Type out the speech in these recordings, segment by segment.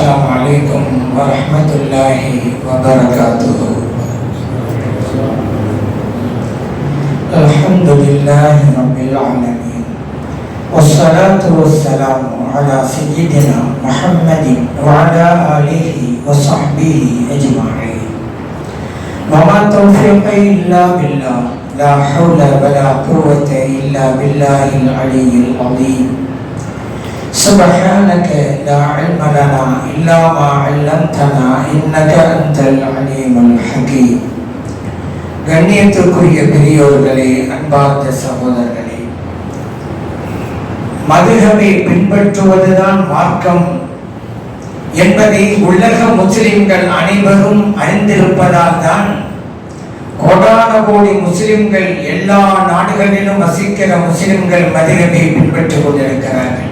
Assalamualaikum warahmatullahi wabarakatuh. Alhamdulillahi rabbil alamin. Wassalatu wassalamu ala sayyidina Muhammadin wa ala alihi wa sahbihi ajma'in. Wa ma taufiqi illa billah, la hawla wa la quwwata illa billahil aliyyil azim. Subhanaka la ilma lana illa ma 'allamtana innaka antal alimul hakim. கண்ணியத்திற்குரிய பெரியோர்களே, அன்பார்ந்த சகோதரர்களே, மதுஹபை பின்பற்றுவதுதான் மார்க்கம் என்பதை உலக முஸ்லிம்கள் அனைவரும் அறிந்திருப்பதால் தான் கோடான கோடி முஸ்லிம்கள், எல்லா நாடுகளிலும் வசிக்கிற முஸ்லிம்கள் மதுஹபை பின்பற்றிக் கொண்டிருக்கிறார்கள்.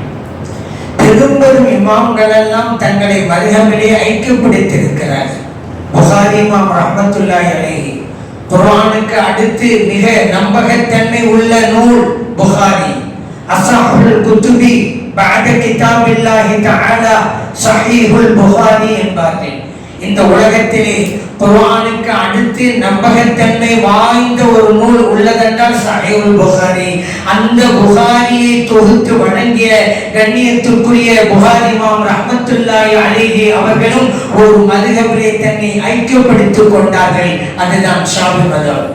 பெரும்பெரும் இமாம்கள் எல்லாம் தங்களை மதுஹபிலே ஐக்கியப்படுத்தியிருக்கிறார்கள். புகாரி இமாம் ரஹ்மத்துல்லாஹி அலைஹி, குர்ஆனுக்கு அடுத்து மிக நம்பகத்தன்மை உள்ள நூல் புகாரி. அஸஹுல் குதுபி பஅத கிதாபில்லாஹி தஆலா ஸஹீஹுல் புகாரி என்பார்கள். இந்த உலகத்திலே குர்ஆனுக்கு அடுத்து நம்பகத்தன்மை வாய்ந்த ஒரு நூல் உள்ளதென்றால் ஸஹீஹுல் புகாரி. அந்த புகாரியை தொகுத்து வழங்கிய கண்ணியத்துக்குரிய புகாரி இமாம் ரஹ்மத்துல்லாஹி அலைஹி அவர்களும் ஒரு மதுஹபிலே தன்னை ஐக்கியப்படுத்திக் கொண்டார்கள். அதுதான் ஷாஃபி மதுஹப்.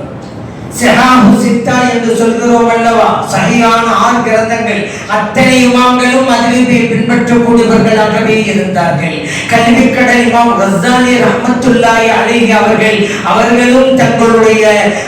ஸஹாஹு சித்தா என்று சொல்கிறோம் அல்லவா, சஹீஹான 6 கிரந்தங்கள். அத்தனை இமாம்களும் மதுஹபை பின்பற்றக்கூடியவர்களாகவே இருந்தார்கள். கல்விக்கடல் இமாம் கஸ்ஸாலி ரஹ்மத்துல்லாஹி அலைஹி அவர்களும் தங்களுடைய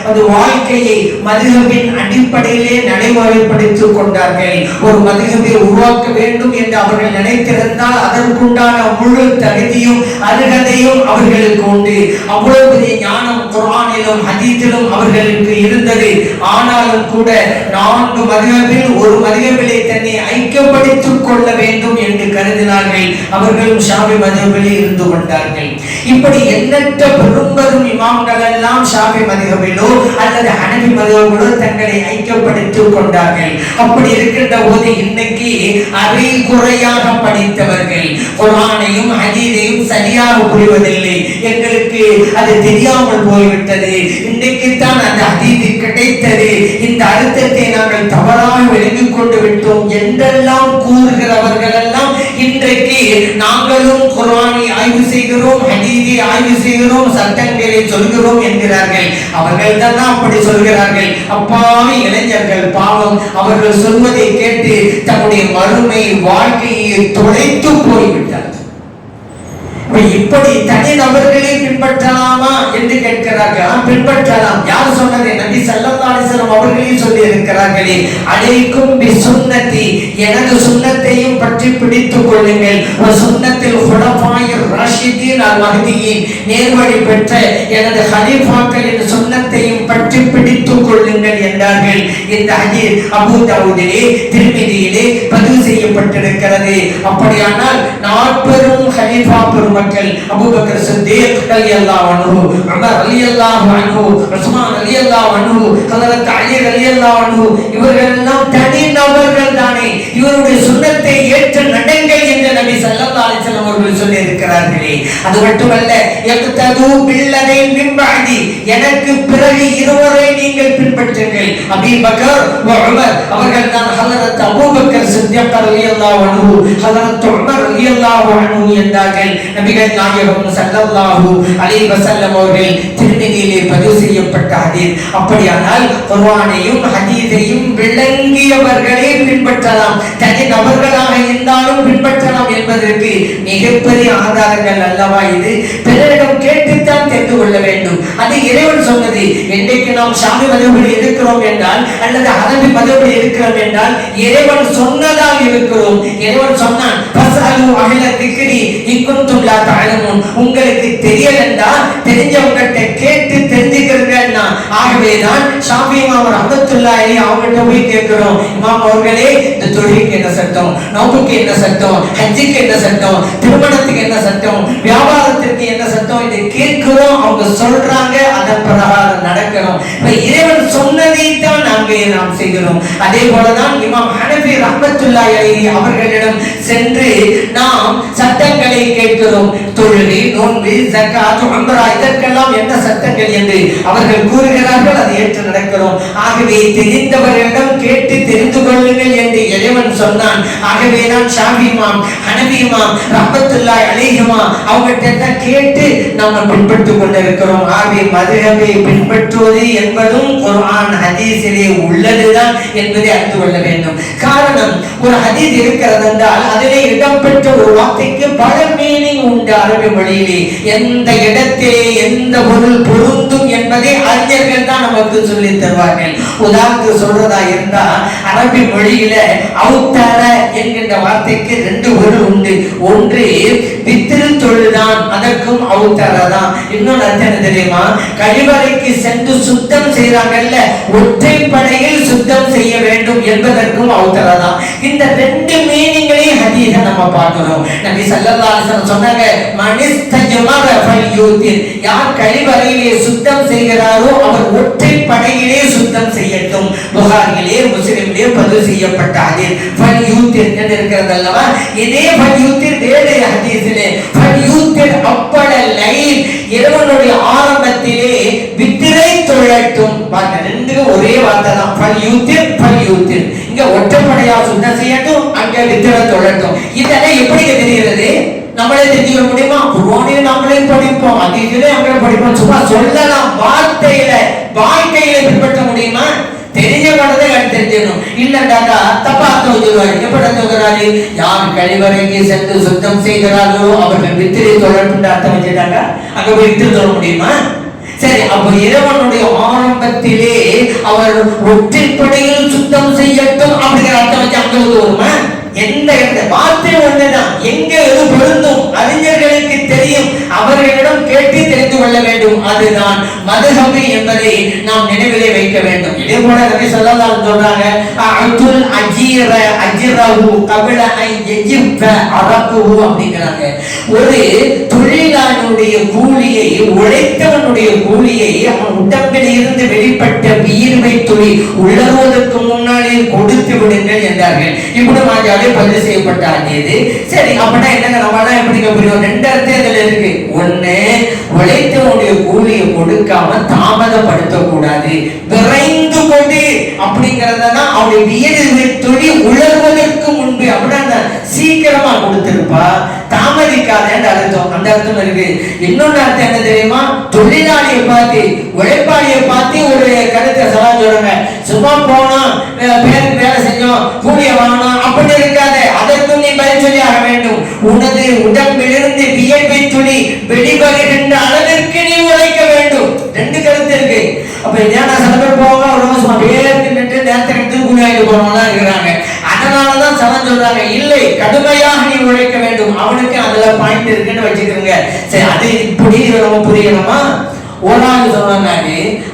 அந்த வாழ்க்கையை மதுஹபின் அடிப்படையிலே நடைமுறைப்படுத்திக் கொண்டார்கள். ஒரு மதுஹபை உருவாக்க வேண்டும் என்று அவர்கள் நினைத்திருந்தால் அதற்குண்டான முழு தகுதியும் அருகதையும் அவர்களுக்கு உண்டு. அவ்வளவு பெரிய ஞானம் குர்ஆனிலும் ஹதீஸிலும் அவர்களுக்கு இருந்தது. ஆனாலும் கூட 4 மதுஹபில் ஒரு மதுஹபிலே தன்னை ஐக்கியப்படுத்திக் கொள்ள வேண்டும் என்று கருதினார்கள். அவர்களும் ஷாஃபி மதுஹபிலே இருந்து கொண்டார்கள். இப்படி எண்ணற்ற பெரும்பெரும் இமாம்கள் எல்லாம் ஷாஃபி மதுஹபிலோ அல்லது ஹனபி மதுஹபிலோ தங்களை ஐக்கியப்படுத்திக் கொண்டார்கள். அப்படி இருக்கின்ற போது இன்னைக்கு அரை குறையாக படித்தவர்கள் குர்ஆனையும் ஹதீஸையும் சரியாக புரிவதில்லை, எங்களுக்கு அது தெரியாமல் போய்விட்டது, இன்றைக்கு தான் அந்த ஹதீஸ் கிடைத்தது, இந்த அர்த்தத்தை நாங்கள் தவறாக விளங்கிக் கொண்டு விட்டோம் என்றெல்லாம் கூறுகிறவர்கள் எல்லாம் இன்றைக்கு நாங்களும் குர்ஆனை ஆய்வு செய்கிறோம், ஹதீஸை ஆய்வு செய்கிறோம், சட்டங்களை சொல்கிறோம் என்கிறார்கள். அவர்கள் தான் அப்படி சொல்கிறார்கள். அப்பாவி இளைஞர்கள் பாவம், அவர்கள் சொல்வதை கேட்டு தன்னுடைய மறுமை வாழ்க்கையை தொலைத்து போய்விட்டார்கள். இப்படி தனி நபர்களை பின்பற்றலாமா என்று கேட்கிறார்கள். பின்பற்றலாம். யார் சொன்னது? நபி ஸல்லல்லாஹு அலைஹி வஸல்லம் அவர்களே சொல்லி இருக்கிறார்களே, அலைக்கும் பிசுன்னதி, எனது சுன்னத்தையும் பற்றி பிடித்துக் கொள்ளுங்கள், சுன்னத்தில் ஹுலஃபாயிர் ராஷிதீன் அல் மஹ்தியின், நேர்வழி பெற்ற எனது ஹலீஃபாக்களின் சுன்னத்தையும் பற்றி பிடித்துக் கொள்ளுங்கள் என்றார்கள். இந்த ஹதீஸ் அபூ தாவூதிலே திர்மிதியிலே பதிவு செய்யப்பட்டிருக்கிறது. அப்படியானால் 40 ஹலீஃபா பெருமக்கள் அபூபக்கர் சித்தீக் ரலியல்லாஹு அன்ஹு, உமர் ரலியல்லாஹு அன்ஹு, உஸ்மான் ரலியல்லாஹு அன்ஹு, ஹஜ்ரத் அலி ரலியல்லாஹு அன்ஹு, இவர்கள் எல்லாம் தனி நபர்கள் தானே. இவருடைய சுன்னத்தை ஏற்று நடங்கள் என்று நபி ஸல்லல்லாஹு அலைஹி வஸல்லம் அவர்கள் சொல்லி இருக்கிறார்களே. அது மட்டுமல்ல, யக்தது பில்லதைன் மின் பஅதி, எனக்கு பிறகு இருவரை நீங்கள் பின்பற்றுங்கள். அபூ பக்கர் வ உமர் அவர்கள் தான் ஹஜ்ரத் அபூபக்கர் சித்தீக் ரலியல்லாஹு அன்ஹு, ஹஜ்ரத் உமர் ரலியல்லாஹு அன்ஹு என்றார்கள். நபிகள் நாயகம் ஸல்லல்லாஹு அலைஹி வஸல்லம் அவர்கள் திருமதியிலே பதிவு செய்யப்பட்ட ஹதீஸ். அப்படியானால் குர்ஆனையும் ஹதீஸையும் விளங்கியவர்களே பின்பற்றலாம், தனி நபர்களாக இருந்தாலும் பின்பற்றலாம் என்பதற்கு மிகப்பெரிய ஆதாரங்கள் அல்லவா இது? பிறரிடம் கேட்டுத்தான் தெரிந்து கொள்ள வேண்டும். அது இறைவன் சொன்னது. இன்றைக்கு நாம் ஷாஃபி மதுஹபில் இருக்கிறோம் என்றால் அல்லது ஹனபி மதுஹபில் இருக்கிறோம் என்றால் இறைவன் சொன்னதால் இருக்கிறோம். இறைவன் சொன்னான், ஃபஸ்அலு அஹ்ல திக்ரி இன் குன்தும் லா தஅலமூன், உங்களுக்கு தெரியலன்னா தெரிஞ்சவங்ககிட்ட கேட்டு தெரிஞ்சுக்கிறீங்கன்னா. ஆகவேதான் ஷாஃபி இமாம் ரஹ்மத்துல்லாஹி அலைஹி அவங்ககிட்ட போய் கேட்கிறோம், இமாம் அவர்களே, இந்த தொழுகைக்கு என்ன சட்டம், நோன்புக்கு என்ன சட்டம், ஹஜ்ஜுக்கு என்ன சட்டம், திருமணத்துக்கு என்ன சட்டம், வியாபாரத்திற்கு என்ன சட்டம், இதை கேட்கிறோம். அவங்க சொல்றாங்க, அதன் பிரகாரம் நடக்கணும். இறைவன் சொன்னதை தான் நாம் செய்கிறோம். அதே போலதான் இமாம் ஹனபி ரஹ்மத்துல்லாஹி அலைஹி அவர்களிடம் சென்று நாம் சட்டங்களை கேட்டு கேட்கிறோம். தொழுகை, நோன்பு, ஜகாத், உம்ரா இதற்கெல்லாம் என்ன சட்டங்கள் என்று அவர்கள் கூறுகிறார்கள். அதை ஏற்று நடக்கிறோம். ஆகவே தெரிந்தவர்களிடம் கேட்டு தெரிந்து கொள்ளுங்கள் என்று இறைவன் சொன்னான். ஆகவே நான் ஷாஃபி இமாம், ஹனபி இமாம் ரஹ்மத்துல்லாஹி அலைஹிமா அவங்ககிட்ட கேட்டு நம்ம பின்பற்றிக் கொண்டிருக்கிறோம். ஆகவே மதுஹபை பின்பற்றுவது என்பதும் குர்ஆன் ஹதீஸிலே உள்ளதுதான் என்பதை அறிந்து கொள்ள வேண்டும். காரணம், ஒரு ஹதீஸ் இருக்கிறது என்றால் அதிலே இடம்பெற்ற ஒரு வார்த்தைக்கு பல மீனிங் உண்டு. அரபி மொழியிலே எந்த இடத்திலே எந்த பொருள் பொருந்தும் என்பதை அறிஞர்கள் தான் நமக்கு சொல்லி தருவார்கள். உதாரணத்துக்கு சொல்றதா இருந்தா, அரபி மொழியில அவுத்தர என்கின்ற வார்த்தைக்கு ரெண்டு பொருள் உண்டு. ஒன்று வித்திரு தொழுதான், அதற்கும் அவுத்தரதான். இன்னொன்று அர்த்தம் தெரியுமா? கழிவறைக்கு சென்று சுத்தம் செய்யறாங்கல்ல, ஒற்றைப்படையில் சுத்தம் செய்ய வேண்டும் என்பதற்கும் அவுத்தரதான். இந்த ரெண்டு மீனிங்களையும் ஹதீஸ நம்ம பார்க்கிறோம். நபி ஸல்லல்லாஹு அலைஹி வஸல்லம் சொன்னாங்க, மனிஸ்தஜமர ஃபல்யூதிர், யார் கழிவறையிலே சுத்தம் செய்கிறாரோ அவர் ஒற்றைப்படையிலே சுத்தம் செய்யட்டும். புகாரிலே முஸ்லிமிலே பதிவு செய்யப்பட்ட ஹதீஸ் ஃபல்யூதிர் என்று இருக்கிறது அல்லவா? இதே ஃபல்யூதிர் வேறு ஹதீஸிலே ஃபல்யூதிர் அப்பட லைல், இரவனுடைய ஆரம்பத்திலே வித்திரை தொழட்டும். பாருங்க, ரெண்டுக்கும் ஒரே வார்த்தை தான், ஃபல்யூதிர் ஃபல்யூதிர். இங்க ஒற்றைப்படையா சுத்தம் செய்யட்டும், அங்க வித்திரை தொழட்டும். இதெல்லாம் எப்படி தெரிகிறது? நம்மளே தெரிஞ்சுக்க முடியுமா? குர்ஆனில் நம்மளே படிப்போம், ஹதீஸிலே நம்மளே படிப்போம். சும்மா சொல்லலாம், வார்த்தையில வாழ்க்கையில பின்பற்ற முடியுமா? தெரிஞ்சவனதை தெரிஞ்சிடணும். இல்லண்டாக்கா தப்பா அர்த்தம் வச்சிருவாரு. எப்படி அர்த்தம் வைக்கிறாரு? யார் கழிவறைக்கு சென்று சுத்தம் செய்கிறார்களோ அவர்கள் வித்திரை தொழட்டும் அர்த்தம் வச்சுட்டாங்க. அங்க போய் வித்திரை தொழ முடியுமா? சரி, அப்ப இறைவனுடைய ஆரம்பத்திலே அவர் ஒற்றைப்படையில் சுத்தம் செய்யட்டும் அப்படிங்கிற அர்த்தம் வச்சு அங்க வருமா? எந்த வார்த்தை ஒன்றுதான், எங்க எது பொருந்தும் அறிஞர்களுக்கு தெரியும். அவர்களிடம் கேட்டு தெரிந்து கொள்ள வேண்டும். அதுதான் மதுஹபி என்பதை நாம் நினைவிலே வைக்க வேண்டும். இதே போல நபி ஸல்லல்லாஹு அலைஹி சொல்றாங்க, அத்துல் அஜீர அஜ்ரஹு கப்ல அன் யஜிஃப அரகுஹு அப்படிங்கறாங்க. ஒரு தொழிலாளனுடைய கூலியை, உழைத்தவனுடைய கூலியை அவன் உடம்பில் இருந்து வெளிப்பட்ட வியர்வை துளி உலர்வதற்கு முன்னாடி கொடுத்து விடுங்கள் என்றார்கள். இப்னு மாஜாலே பதிவு செய்யப்பட்ட ஹதீஸ். சரி, அப்படின்னா என்னங்க, நம்மளா எப்படிங்க புரியும்? ரெண்டு அர்த்தம் இதுல இருக்கு. ஒண்ணு, உழைத்தவனுடைய கூலியை கொடுக்காம தாமதப்படுத்த கூடாது, விரைந்து கொடு அப்படிங்கறதுனா அவனுடைய வியர்வை துளி உலர்வதற்கு முன்பு அப்படின்னா சீக்கிரமா கொடுத்திருப்பா, தாமதிக்காத அர்த்தம். அந்த அர்த்தம் இருக்கு. இன்னொன்னு அர்த்தம் என்ன தெரியுமா? தொழிலாளியை பார்த்து, உழைப்பாளியை பார்த்து ஒரு கருத்தை சொல்றாங்க. சும்மா போனோம், பேருக்கு வேலை செஞ்சோம், கூலிய வாங்கணும் அப்படி இருக்காத, அதற்கும் நீ பதில் சொல்லி ஆக வேண்டும். உனது உடம்பிலிருந்து வியர்வை துளி வெளிவருகின்ற அளவிற்கு நீ உழைக்க வேண்டும். ரெண்டு கருத்து இருக்கு. அப்ப ஏன்னா சில பேர் போவாங்க, சும்மா பேருக்கு நின்று நேரத்தை கூலி ஆகிட்டு போனவங்க இருக்கிறாங்க. அதனாலதான் சலம் சொல்றாங்க, இல்லை கடுமையாக நீ உழைக்க வேண்டும். அவனுக்கு அதுல பாயிண்ட் இருக்குன்னு வச்சுக்கிறோங்க. சரி, அது இப்படி நம்ம புரியணுமா? ஒரு ஆள் சொன்னாங்க,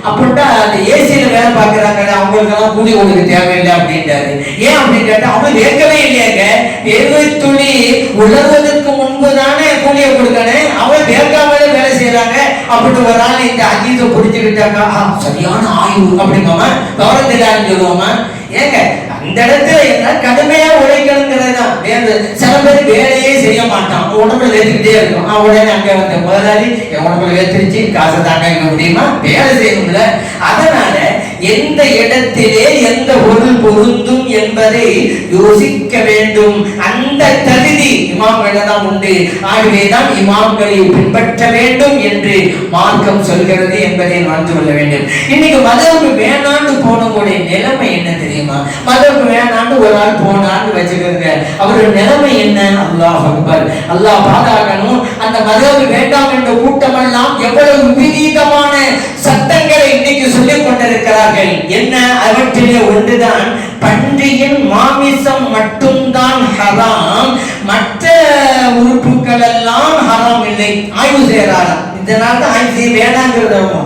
அப்படின்ட்டா அந்த ஏசியில வேலை பார்க்கறாங்க, அவங்களுக்கு எல்லாம் கூலி கொடுக்க தேவையில்லை அப்படின்றாரு. ஏன் அப்படின்னு கேட்டா, அவங்க ஏற்கவே இல்லையாங்க. வேர்வை துளி உலர்வதற்கு முன்பு தானே கூலியை கொடுக்கணும். அவங்க வேர்க்காமலே வேலை செய்யறாங்க. அப்படி ஒரு ஆள் இந்த ஹதீஸை புரிஞ்சுக்கிட்டாங்க, சரியான ஆய்வு அப்படிங்கம்மா, கவனத்திலான்னு சொல்லுவோமா? ஏங்க அந்த இடத்துல என்ன கடுமையா உழைக்கணுங்கிறதுதான். சில பேர் வேலையே செய்ய மாட்டான், உடம்புல வேத்துக்கிட்டே இருக்கும். உடனே அங்க வந்த முதலாளி என் உடம்புல வேத்துருச்சு, காசை தாங்க முடியுமா? வேலை செய்யணும்ல. அதனால எந்த இடத்திலே எந்த பொருள் பொருந்தும் என்பதை யோசிக்க வேண்டும். அந்த தகுதி இமாம்களிடம் உண்டு. ஆகவேதான் இமாம்களை பின்பற்ற வேண்டும் என்று மார்க்கம் சொல்கிறது என்பதை அறிந்து கொள்ள வேண்டும். இன்னைக்கு மதவுக்கு வேணாண்டு போனவங்களுடைய நிலைமை என்ன தெரியுமா? மதவுக்கு வேணாண்டு ஒரு ஆள் போனான்னு வச்சுக்கோங்க, அவருடைய நிலைமை என்ன? அல்லாஹ் அக்பர், அல்லாஹ் பாதுகாக்கணும். அந்த மதவுக்கு வேண்டாம் என்ற கூட்டம் எல்லாம் எவ்வளவு விபரீதமான சட்டங்களை இன்னைக்கு சொல்லிக் கொண்டிருக்கிறார்கள். என்ன? அவற்றிலே ஒன்றுதான், பன்றியின் மாமிசம் மட்டும்தான் ஹராம், மற்ற உறுப்புகள் எல்லாம் ஹராம் இல்லை. ஆய்வு செய்யறாராம். இதனால தான் ஆய்வு செய்ய வேணாங்கிறது.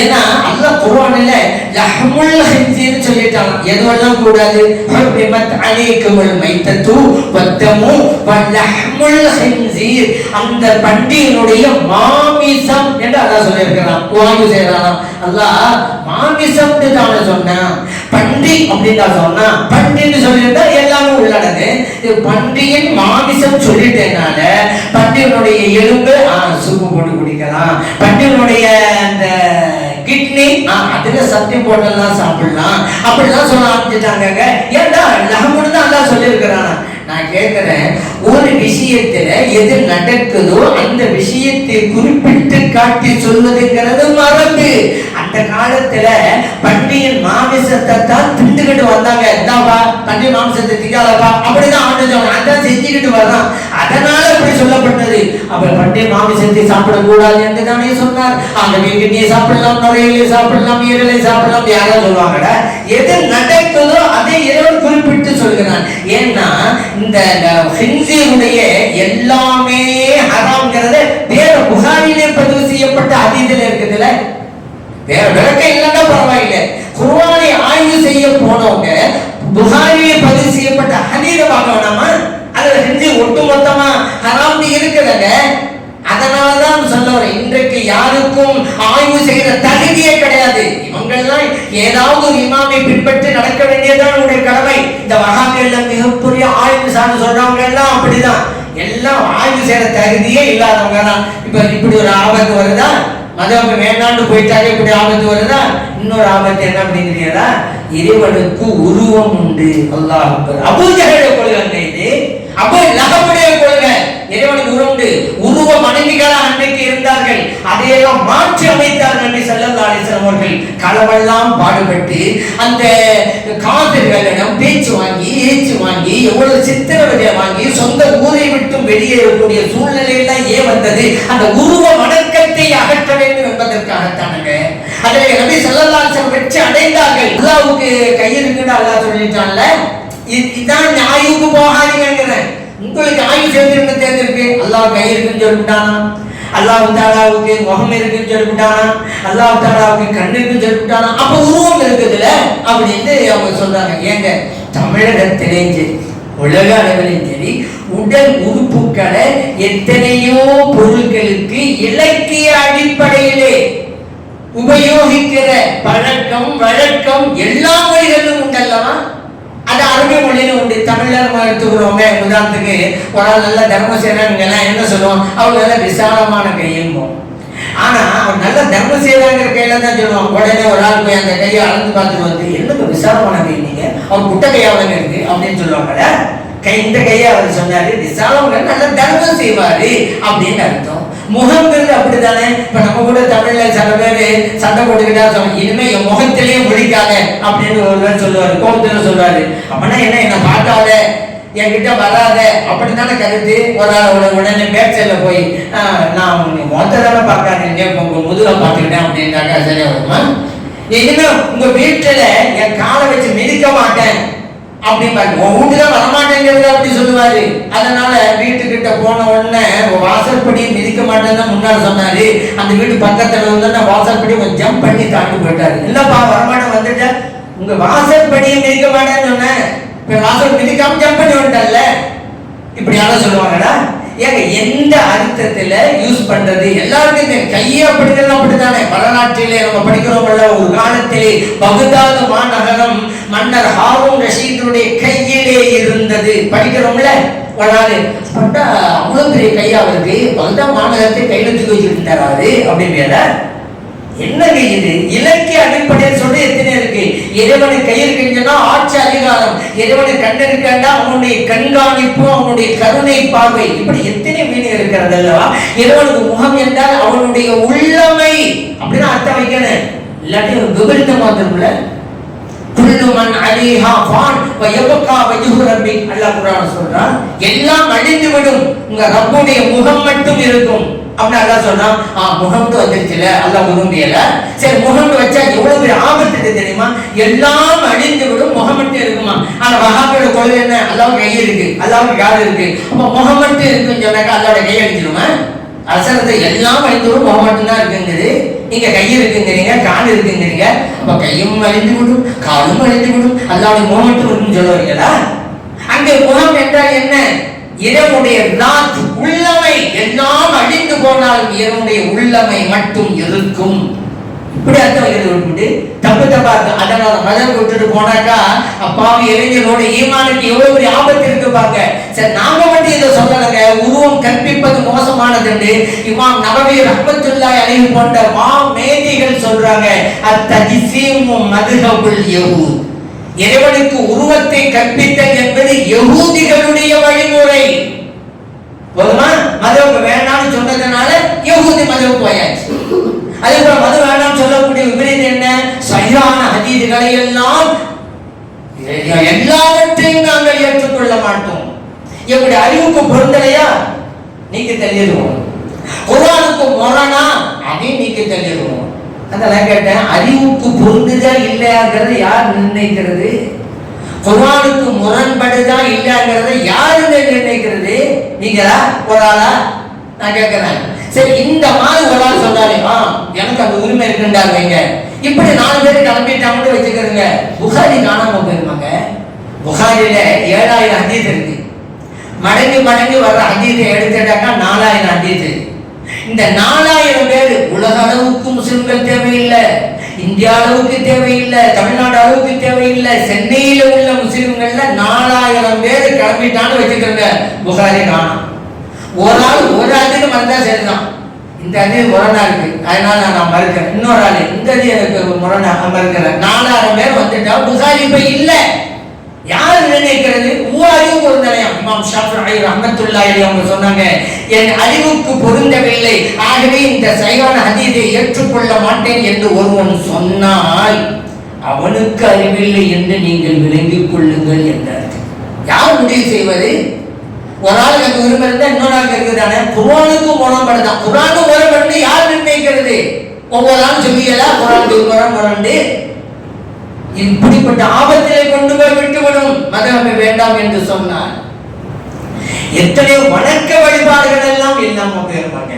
ஏன்னா அல்லாஹ் குர்ஆனில் லஹ்முல் ஹின்ஸீர் சொல்லிட்டாங்க. எதுவெல்லாம் கூடாது? ஹுர்ரிமத் அலைக்குமுல் மைத்தத்து வத்தமு வலஹ்முல் ஹின்ஸீர், அந்த பன்றியினுடைய மாமிசம் என்று அல்லாஹ் சொல்லியிருக்கிறான். ஆய்வு செய்யறான். அல்லாஹ் மாமிசம்னு தான் சொன்னான், பன்றி அப்படின்னு தான் சொன்னான். பன்றின்னு சொல்லிட்டா எல்லாமே உள்ளடங்கு. பன்றியின் மாமிசம் சொல்லிட்டேனால பன்றி பண்டினுடைய எலும்பு சூப்பு போட்டு குடிக்கலாம், பண்டினுடைய அந்த கிட்னி அதுல சத்தியம் போட்டெல்லாம் சாப்பிடலாம் அப்படிலாம் சொல்ல ஆரம்பிச்சுட்டாங்க. ஏன்டா லஹமுன்னு தான் அல்லாஹ் சொல்லியிருக்கிறானா? நான் கேட்கிறேன், ஒரு விஷயத்துல எது நடக்குதோ அந்த விஷயத்தை குறிப்பிட்டு காட்டி சொல்வதுங்கிறது மரபு. அந்த காலத்துல பண்டிகையின் மாமிசத்தை தான் திண்டுகிட்டு வந்தாங்க. இந்தாப்பா பண்டிகை மாமிசத்தை திங்காதப்பா அப்படிதான் ஆண்டுச்சவங்க அதான் செஞ்சுக்கிட்டு வர்றான். அதனால அப்படி சொல்லப்பட்டது. அப்ப பண்டிகை மாமிசத்தை சாப்பிடக்கூடாது என்று தானே சொன்னார். அந்த கிட்னியை சாப்பிடலாம், நுரையீரலை சாப்பிடலாம், ஈரலை சாப்பிடலாம், யாரும் சொல்லுவாங்கடா. எது நடக்குதோ அதை இறைவன் குறிப்பிட்டு சொல்கிறான். ஏன்னா இந்த ஹின்ஸீருடைய எல்லாமே ஹராம்ங்கிறது வேற புகாரிலே பதிவு செய்யப்பட்ட ஹதீஸில் இருக்குதுல. வேற விளக்கம் இல்லைன்னா பரவாயில்லை. குர்ஆனை ஆய்வு செய்ய போனவங்க புகாரிலே பதிவு செய்யப்பட்ட ஹதீஸை பார்க்க வேணாமா? அதுல ஹின்ஸீர் ஒட்டுமொத்தமா ஹராம் இருக்குதுங்க. அதனாலதான் சொல்ல வரேன், இன்றைக்கு யாருக்கும் ஆய்வு செய்யற தகுதியே கிடையாது. இவங்கெல்லாம் ஏதாவது ஒரு இமாமை பின்பற்றி நடக்க வேண்டியதான் உங்களுடைய கடமை. இந்த வஹாபிகள்ல மிகப்பெரிய ஆய்வு சார்ந்து சொல்றவங்க எல்லாம் அப்படிதான், எல்லாம் ஆய்வு செய்யற தகுதியே இல்லாதவங்க தான். இப்ப இப்படி ஒரு ஆபத்து வருதா, மதம் வேண்டாண்டு போயிட்டாலே இப்படி ஆபத்து வருதா? இன்னொரு ஆபத்து என்ன அப்படிங்கிறீங்களா? இறைவனுக்கு உருவம் உண்டு. அல்லாஹ் அக்பர். அபூ ஜஹலுடைய கொள்கை இது, அபூ லஹபுடைய கொள்கை. இறைவனுக்கு உருவம் உண்டு. உருவ மனைவிகளா அன்றைக்கு இருந்தார்கள். அதையெல்லாம் மாற்றி அமைத்தார் நபி ஸல்லல்லாஹு அலைஹி வஸல்லம் அவர்கள். களவெல்லாம் பாடுபட்டு அந்த காபிர்களிடம் பேச்சு வாங்கி ஏச்சு வாங்கி எவ்வளவு சித்திரவதை வாங்கி சொந்த ஊரை விட்டு வெளியேறக்கூடிய சூழ்நிலை எல்லாம் ஏன் வந்தது? அந்த உருவ வணக்கத்தை அகற்ற வேண்டும் என்பதற்காகத்தானுங்க. அதில் நபி ஸல்லல்லாஹு அலைஹி வஸல்லம் வெற்றி அடைந்தார்கள். அல்லாஹ்வுக்கு கை இருக்குன்னு அல்லாஹ் சொல்லிட்டான்ல, இதான் ஆய்வுக்கு போகாதீங்கிறேன். உங்களுக்கு ஆய்வு செய்திருக்க தேர்ந்திருக்கு. அல்லாஹ் கை இருக்குன்னு சொல்லிவிட்டானா, அல்லாஹ் தாலாவுக்கு முகம் இருக்குன்னு சொல்லிவிட்டானா, அல்லாஹ் தாலாவுக்கு கண் இருக்குன்னு சொல்லிவிட்டானா, அப்ப உருவம் இருக்குதுல அப்படின்னு அவங்க சொல்றாங்க. ஏங்க தமிழகத்திலேயும் சரி உலக அளவிலும் சரி உடல் உறுப்புகளை எத்தனையோ பொருட்களுக்கு இலக்கிய அடிப்படையிலே உபயோகிக்கிற பழக்கம் வழக்கம் எல்லா மொழிகளிலும் உண்டல்லவா? அது அரபி மொழியில உண்டு. தமிழர் எடுத்துக்கிறவங்க உதாரணத்துக்கு ஒரு ஆள் நல்ல தர்மம் செய்யறாங்க என்ன சொல்லுவோம்? அவங்க நல்ல விசாலமான கையும்போம். ஆனா அவர் நல்ல தர்மம் செய்யறாங்கிற கையில தான் சொல்லுவாங்க. உடனே ஒரு ஆள் போய் அந்த கையை அளந்து பார்த்துட்டு வந்து என்னக்கு விசாலமான கை நீங்க, அவர் குட்ட கையாவங்க இருக்கு அப்படின்னு சொல்லுவாங்கல்ல. கை இந்த கையை அவர் சொன்னாரு விசாலமாக நல்ல தர்மம் செய்வாரு அப்படின்னு அர்த்தம். முகங்கிறது அப்படித்தானே. இப்ப நம்ம கூட தமிழ்ல சில பேரு சண்டை போட்டுக்கிட்டா சொல்லுவாங்க, இனிமே என் முகத்திலேயே முடிக்காத அப்படின்னு ஒருவர் சொல்லுவாரு, கோபத்துல சொல்லுவாரு. அப்படின்னா என்ன பார்க்காத, என்கிட்ட வராத அப்படித்தானே கருத்து. ஒரு உடனே பேச்சல்ல போய் நான் முகத்தை தானே பார்க்காதீங்க, உங்க முதுக பார்த்துக்கிட்டேன் அப்படின்னாக்கா சரியா வருமா? இனிமே உங்க வீட்டுல என் காலை வச்சு மிதிக்க மாட்டேன் அப்படிம்பாரு. உன் வீட்டுதான் வரமாட்டேங்கிறது அப்படி சொல்லுவாரு. அதனால வீட்டுக்கிட்ட போன உடனே வாசற்படி மிதிக்க மாட்டேன்னு முன்னாடி சொன்னாரு. அந்த வீட்டு பக்கத்துல வந்து வாசற்படி கொஞ்சம் ஜம்ப் பண்ணி தாண்டி போயிட்டாரு. இல்லப்பா வரமாட்டேன் வந்துட்டேன், உங்க வாசற்படியை மிதிக்க மாட்டேன்னு சொன்னேன், இப்ப வாசல் மிதிக்காம ஜம்ப் பண்ணி வந்துட்டல்ல. இப்படி யாரும் சொல்லுவாங்கடா. ஏங்க எந்த அர்த்தத்துல யூஸ் பண்றது? எல்லாருக்கும் கையே அப்படித்தானே. வரலாற்றிலே நம்ம படிக்கிறோம்ல, ஒரு காலத்திலே பகுதாது மாநகரம் மன்னர் ஹாரூன் ரஷீதுடைய கையிலே இருந்தது படிக்கிறோம்ல. ஒரு நாள் பட்டா அவ்வளவு பெரிய கையா இருக்கு, பகுதாது மாநகரத்தை கையில தூக்கி வச்சுட்டு இருந்தாரு அப்படின்னு. என்னங்க இது? இலக்கிய அடிப்படையில் சொல்லி எத்தனை இருக்கு. இறைவனுக்கு கை இருக்குன்னா ஆட்சி அதிகாரம், இறைவனுக்கு கண் இருக்கா அவனுடைய கண்காணிப்பு, அவனுடைய கருணை பார்வை, இப்படி எத்தனை மீனிங் இருக்கிறது அல்லவா? இறைவனுக்கு முகம் என்றால் அவனுடைய உள்ளமை அப்படின்னு அர்த்தம் வைக்கணும். இல்லாட்டி ஒரு விபரீதமா இருக்கும்ல. குல்லுமன் அலைஹா ஃபான் வ யப்கா வஜ்ஹு ரப்பிக், அல்லாஹ் குர்ஆன் சொல்றான். எல்லாம் அழிந்து விடும், உங்க ரப்புடைய முகம் மட்டும் இருக்கும் அப்படின்னு அல்லாஹ் சொல்றான். முகம்னு வந்துருச்சுல, அல்லாஹ் விரும்பியல. சரி, முகம்னு வச்சா எவ்வளவு பெரிய ஆபத்து தெரியுமா? எல்லாம் அழிந்து விடும், முகம் மட்டும் இருக்குமா? ஆனா வஹாபியோட கொள்கை என்ன? அல்லாஹ்வுக்கு கை இருக்கு, அல்லாஹ்வுக்கு கால் இருக்கு, அப்ப முகம் மட்டும் இருக்குன்னு சொன்னாக்கா அல்லாஹ்வோட கை அழிஞ்சிருமா? அசரத்தை எல்லாம் அழிந்து விடும், முகம் மட்டும் தான் இருக்குங்குது. நீங்க கை இருக்குங்கிறீங்க, கால் இருக்குங்கிறீங்க, அப்ப கையும் அழிந்து விடும், காலும் அழிந்து விடும், அல்லாஹ்வுடைய முகம் மட்டும் இருக்குன்னு சொல்லுவீங்களா? அங்கே முகம் என்றால் என்ன? இறைவனுடைய உள்ளமை. எல்லாம் அழிந்து போனாலும் இறைவனுடைய உள்ளமை மட்டும் இருக்கும். இப்படி அர்த்தம் எழுதி தப்பு தப்பா இருக்கு. அதனால மதம் விட்டுட்டு போனாக்கா அப்பாவி இளைஞரோட ஈமானுக்கு எவ்வளவு பெரிய ஆபத்து இருக்கு பாருங்க. சரி, நாம மட்டும் இதை சொல்லலைங்க, உருவம் கற்பி கற்பிப்பது மோசமானது என்று இமாம் நபவி ரஹ்மத்துல்லாஹி அலைஹி போன்ற மேதைகள் சொல்றாங்க. அத்தஜ்ஸீமு மத்ஹபுல் யஹூத், இறைவனுக்கு உருவத்தை கற்பித்தல் என்பது யஹூதிகளுடைய வழிமுறை. போதுமா? மதம் வேண்டாம்னு சொன்னதுனால யஹூதி மதம் போயாச்சு. அதே போல மது வேண்டாம் சொல்லக்கூடிய விபரீதம் என்ன? சஹீஹான ஹதீஸ்களை எல்லாம் எல்லாவற்றையும் நாங்கள் ஏற்றுக்கொள்ள மாட்டோம். எப்படி அறிவுக்கு பொருந்தலையா நீக்கி தள்ளிடுவோம், குர்ஆனுக்கு முரணா அதையும் நீக்கி தள்ளிடுவோம். அதெல்லாம் கேட்டேன். அறிவுக்கு பொருந்துதா இல்லையாங்கிறது யார் நிர்ணயிக்கிறது? குர்ஆனுக்கு முரண்படுதா இல்லையாங்கிறத யாருங்க நிர்ணயிக்கிறது? நீங்களா ஒரு ஆளா? நான் கேட்கிறேன். சரி, இந்த மாதிரி ஒரு ஆள் சொன்னாலே எனக்கு அந்த உரிமை இருக்குன்றாங்க. இப்படி 4 பேர் கிளம்பிட்டாங்கன்னு வச்சுக்கிறேங்க. புகாரி காணாம போயிருமாங்க. புகாரில 7000 ஹதீஸ் இருக்கு. மடங்கி மடங்கி வர்ற ஹதீஸை எடுத்துட்டாக்கா 4000 ஹதீஸ். இந்த 4000 பேர் உலக அளவுக்கு முஸ்லிம்கள் தேவையில்லை, இந்தியா அளவுக்கு தேவையில்லை, தமிழ்நாடு அளவுக்கு தேவையில்லை, சென்னையில உள்ள முஸ்லிம்கள்ல 4000 பேர் கிளம்பிட்டான்னு வச்சுக்கிறேங்க. புகாரி காணாம். ஒரு ஆள் ஒரு அதிக மறந்தா சரிதான். இந்த அதி முரணா இருக்கு, அதனால நான் மறுக்கிறேன். இன்னொரு ஆள் இந்த அதி எனக்கு முரணா மறுக்கிறேன். 4000 பேர் வந்துட்டா புகாரி இப்ப இல்ல. யார் நிர்ணயிக்கிறது? அறிவு பொருந்தலையா? இமாம் ஷாஃபிஈ ரஹ்மத்துல்லாஹி அலைஹி அவங்க சொன்னாங்க, என் அறிவுக்கு பொருந்தவில்லை, ஆகவே இந்த சஹீஹான ஹதீஸை ஏற்றுக்கொள்ள மாட்டேன் என்று ஒருவன் சொன்னால் அவனுக்கு அறிவில்லை என்று நீங்கள் விளங்கிக் கொள்ளுங்கள் என்றார். யார் முடிவு செய்வது? ஒரு ஆளுக்கு அந்த உரிமை இருந்தா இன்னொரு ஆளுக்கு இருக்குதானே? குர்ஆனுக்கு முரண்படுதான். குர்ஆனுக்கு முரண்படு யார் நிர்ணயிக்கிறது? ஒவ்வொரு ஆளும் சொல்லியலா குர்ஆனுக்கு முரண்படு. இப்படிப்பட்ட ஆபத்திலே கொண்டு போய் விட்டுவிடும் மதமே வேண்டாம் என்று சொன்னார். எத்தனையோ வணக்க வழிபாடுகள் எல்லாம் இல்லாம போயிருப்பாங்க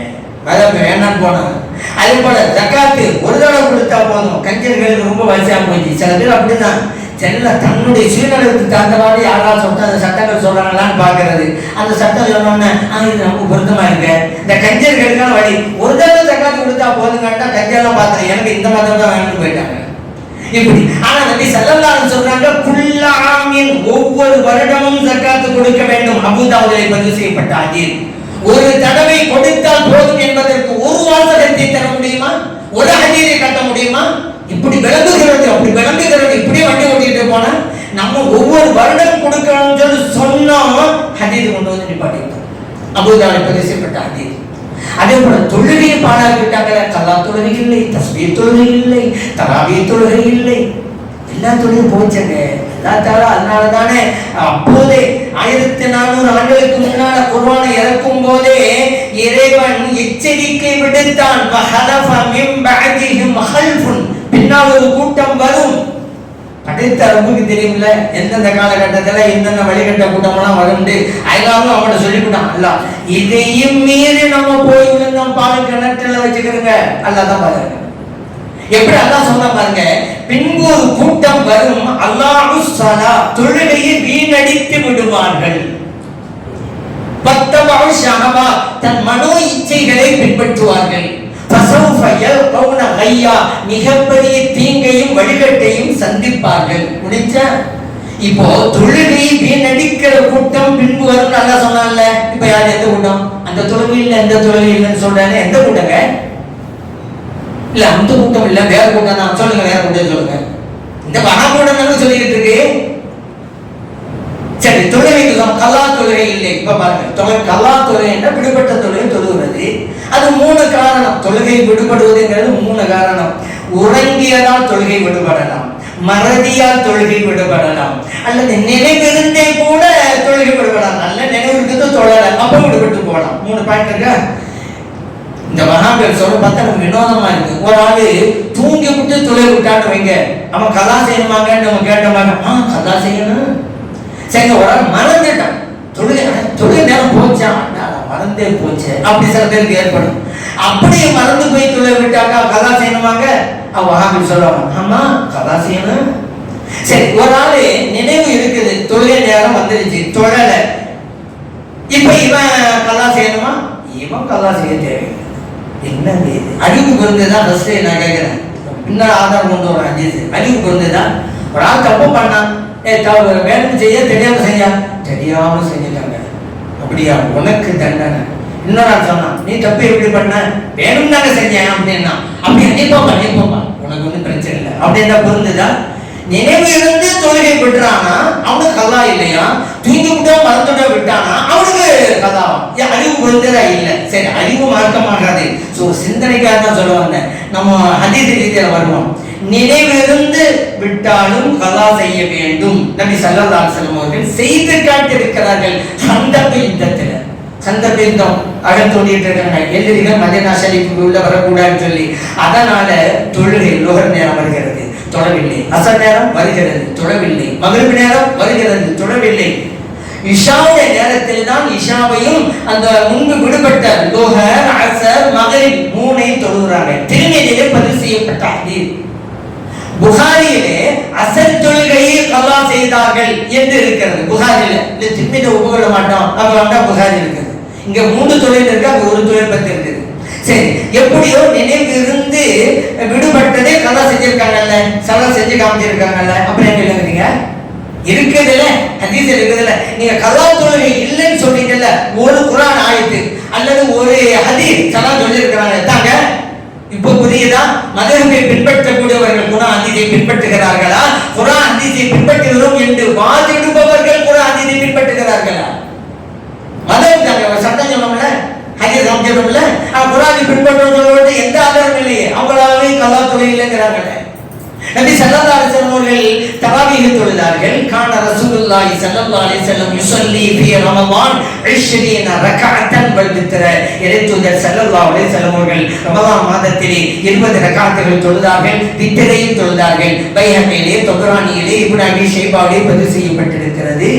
மதம் வேண்டாம் போனாங்க. அதே போல ஜகாத்து ஒரு தடவை கொடுத்தா போதும். கஞ்சர்களுக்கு ரொம்ப வயசா போயிடுச்சு. சில பேர் அப்படிதான் செல்ல தன்னுடைய சீரழிவுக்கு தகுந்தவாறு யாராவது சொல்லிட்டு அந்த சட்டங்கள் சொல்றாங்களான்னு பாக்குறது. அந்த சட்டம் சொன்னோன்னே இது ரொம்ப பொருத்தமா இருக்கு. இந்த கஞ்சர்களுக்கான வழி ஒரு தடவை ஜகாத்து கொடுத்தா போதுங்கட்டா கஞ்செல்லாம் பார்த்தேன், எனக்கு இந்த மதம் தான் வேணும்னு போயிட்டாங்க. இப்படி ஆனா நபி ஸல்லல்லாஹு அலைஹி சொல்றாங்க, குல்ல ஆமின், ஒவ்வொரு வருடமும் ஜகாத் கொடுக்க வேண்டும். அபூதாவுதிலே பதிவு செய்யப்பட்ட ஹதீஸ். ஒரு தடவை கொடுத்தால் போதும் என்பதற்கு ஒரு வாசகத்தை தர முடியுமா? ஒரு ஹதீஸை காட்ட முடியுமா? இப்படி விளங்குகிறது, அப்படி விளங்குகிறது. இப்படியே வண்டி ஓட்டிட்டு போனா நம்ம ஒவ்வொரு வருடம் கொடுக்கணும்னு சொல்லி சொன்னோம், ஹதீஸ் கொண்டு வந்து நிப்பாட்டிட்டோம். அபூதாவுதிலே பதிவு செய்யப்பட்ட ஹதீஸ். அதே போல தொழுகையை பாழாக்கிட்டாங்க. கல்லா தொழுகை இல்லை, தஸ்பீஹ் தொழுகை இல்லை, தராவீஹ் தொழுகை இல்லை, எல்லா தொழுகையும் போச்சுங்க. அதனால தானே அப்போதே 1400 ஆண்டுகளுக்கு முன்னால குர்ஆனை இறக்கும் போதே இறைவன் எச்சரிக்கை விடுத்தான். பின்னால் ஒரு கூட்டம் வரும். படைத்த அளவுக்கு தெரியுமில்ல எந்தெந்த காலகட்டத்தில் எந்தெந்த வழிகட்ட கூட்டமெல்லாம் வருண்டு. அதனாலும் அவனை சொல்லிவிட்டான் அல்ல, இதையும் மீறி நம்ம போய் விழுந்தோம் பால் கிணற்றுல வச்சுக்கிறோங்க. அல்லாதான் பாருங்க எப்படி அல்லாஹ் சொன்ன பாருங்க. பின்பு ஒரு கூட்டம் வரும், அல்லாஹு ஸலா, தொழுகையை வீணடித்து விடுவார்கள். பத்தபஉ ஷஹவா, தன் மனோ இச்சைகளை பின்பற்றுவார்கள். ஃபஸௌஃப யல்கௌன கையா, மிகப்பெரிய தீங்கையும் வழிகட்டையும் சந்திப்பார்கள். முடிச்சா இப்போ தொழுகை வீணடிக்கிற கூட்டம் பின்பு வரும் அல்லாஹ் சொன்னான்ல. இப்ப யார் எந்த கூட்டம்? அந்த தொழுகை இல்லை, எந்த தொழுகை இல்லைன்னு சொல்றாங்க. எந்த கூட்டங்க? இல்ல அந்த கூட்டம் இல்ல, வேற கூட்டம் தான். சொல்லுங்க, வேற கூட்டம் சொல்லுங்க. இந்த மகாக்கூட்டம் சொல்லிட்டு இருக்கு. சரி, தொழுகை கல்லா தொழுகை இல்லை. இப்ப பாருங்க, கல்லா தொழுகை என்ற விடுபட்ட தொழுகை தொழுகிறது. அது 3 காரணம். தொழுகை விடுபடுவதுங்கிறது 3 காரணம். உறங்கியதால் தொழுகை விடுபடலாம், மறதியால் தொழுகை விடுபடலாம், அல்லது நினைவிருந்தே கூட தொழுகை விடுபடலாம். நல்ல நினைவு இருக்குது தொழல, அப்ப விடுபட்டு போகலாம். 3 பாயிண்ட் இருக்கா? இந்த மகாபேர் சொல்ல பார்த்தா நமக்கு வினோதமா இருக்கு. ஒரு ஆளு தூங்கி விட்டு தொலை விட்டான்னு வைங்க, அவன் கலா செய்யணுமாங்கன்னு நம்ம கேட்டோமாங்க. கலா செய்யணும். சரி, ஒரு ஆள் மறந்துட்டான், தொழுகை நேரம் போச்சா, மறந்தே போச்சு, அப்படி சில பேருக்கு ஏற்படும். அப்படியே மறந்து போய் தொலை விட்டாக்கா கலா செய்யணுமாங்க? மகாபேர் சொல்லுவாங்க, ஆமா கலா செய்யணும். சரி, ஒரு ஆளு நினைவு இருக்குது, தொழுகை நேரம் வந்துருச்சு, தொழல, இப்ப இவன் கலா செய்யணுமா? இவன் கலா செய்ய தேவையில்லை. என்னங்க இது? அறிவு பொருந்துதான். ஃபர்ஸ்ட் நான் கேட்கிறேன், இன்னொரு ஆதாரம் கொண்டு வர ஹதீஸ். அறிவு பொருந்துதான். ஒரு ஆள் தப்பு பண்ணான், வேணும் செய்ய தெரியாம செய்ய, தெரியாம செஞ்சுட்டாங்க, அப்படியா உனக்கு தண்டனை. இன்னொரு ஆள் சொன்னான், நீ தப்பு எப்படி பண்ண, வேணும் தானே செஞ்சேன் அப்படின்னா. அப்படி நீ போப்பா உனக்கு ஒன்றும் பிரச்சனை இல்லை அப்படின்னா பொருந்துதா? நினைவு இருந்து தொழுகை விட்டுறானா அவனுக்கு கல்லா இல்லையா? தூங்கி விட்டா மறந்துட விட்டானா அவனுக்கு கல்லா? அறிவு பொருந்ததா இல்லை. சரி, அறிவு மறக்கமாகாது. ஸோ சிந்தனைக்காக தான் சொல்ல வந்தேன். நம்ம ஹதீஸ் ரீதியில வருவோம். நினைவிருந்து விட்டாலும் கலா செய்ய வேண்டும். நபி ஸல்லல்லாஹு அலைஹி வஸல்லம் அவர்கள் செய்து காட்டியிருக்கிறார்கள். சந்தர்ப்ப யுத்தத்தில் சந்தர்ப்ப யுத்தம் அகத்தோடிட்டு இருக்காங்க, எதிரிகள் மதீனா ஷரீஃபுக்கு உள்ள வரக்கூடாதுன்னு சொல்லி. அதனால தொழுகை லோகர் நேரம் வருகிறது, தொழவில்லை. அசர் நேரம் வருகிறது, தொழவில்லை. மக்ரிப் நேரம் வருகிறது, தொழவில்லை. இஷாவுடைய நேரத்தில் தான் இஷாவையும் அந்த முன்பு விடுபட்ட லோஹர், அசர், மக்ரிப் மூணையும் தொழுகிறாங்க. திருநெல்வேலியிலே பதிவு செய்யப்பட்ட ஹதீஸ். புகாரியிலே அசர் தொழுகையை கலா செய்தார்கள் என்று இருக்கிறது. புகாரில இந்த திரும்பிட்ட ஒப்புக்கொள்ள மாட்டோம், அப்ப வந்தா புகாரி இருக்குது. இங்க 3 தொழில் இருக்கு, அங்க 1 தொழில் பத்தி இருக்குது. சரி, எப்படியோ நினைவு இருந்து விடுபட்டதே கலா செஞ்சிருக்காங்கல்ல, சலா செஞ்சு காமிச்சிருக்காங்கல்ல. அப்புறம் என்ன எழுதுறீங்க? இருக்குதுல்ல, ஹதீஸ் இருக்குதுல்ல. நீங்க கலா தொழுகை இல்லைன்னு சொன்னீங்கல்ல, ஒரு குர்ஆன் ஆயத்து அல்லது ஒரு ஹதீஸ் சலா சொல்லியிருக்கிறாங்க தாங்க. இப்போ புரியுதா? மதஹபை பின்பற்றக்கூடியவர்கள் குர்ஆன் ஹதீஸை பின்பற்றுகிறார்களா? குர்ஆன் ஹதீஸை பின்பற்றுகிறோம் என்று வாதிடுபவர்கள் குர்ஆன் ஹதீஸை பின்பற்றுகிறார்களா? மதம் தாங்க சட்டம் சொல்லணும்ல, ஹதீஸ் சொல்லணும்ல. குர்ஆனை பின்பற்றுவதோடு எந்த ஆதாரமும் இல்லையே, அவங்களாவே கலா தொழுகை இல்லைங்கிறாங்களே. நபி ஸல்லல்லாஹு அலைஹி வஸல்லம் அவர்கள் தராவீஹ் தொழுதார்கள். கான ரசூலுல்லாஹி ஸல்லல்லாஹு அலைஹி வஸல்லம் யுஸல்லி ஃபீ ரமலான் 20 ரக்அத்தன் வல் வித்ர. இறைத்தூதர் ஸல்லல்லாஹு அலைஹி வஸல்லம் அவர்கள் ரமலான் மாதத்திலே 20 ரக்அத்துகள் தொழுதார்கள், வித்ரையும் தொழுதார்கள். பைஹகியிலே, தபரானியிலே, இப்னு அபீ ஷைபாவிலே பதிவு செய்யப்பட்டிருக்கிறது.